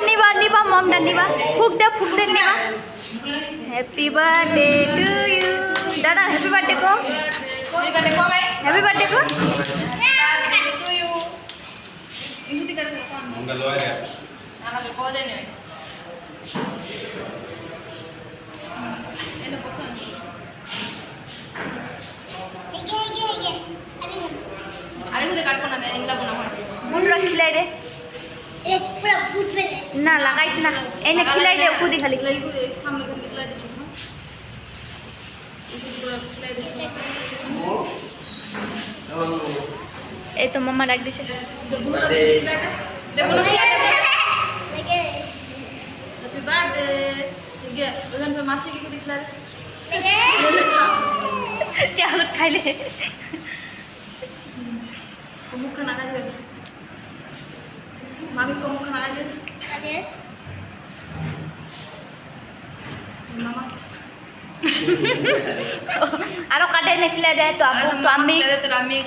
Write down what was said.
নিবা নিবা মমটা নিবা ফুক দে নিবা হ্যাপি বার্থডে টু ইউ দাদা হ্যাপি বার্থডে কো হ্যাপি বার্থডে কো মুন্ডরা খিলাই দে না লাগাইছ না এনে খিলাই দে খুদি খালি এই তো মামা ডাক দিছে খাইলে মুখ খানা খাই দিয়েছে মামি মুখ খানা খাই দিয়েছে মামা আরো কাটে নেখিলে দেয় তো আবু তো আমি তো আমি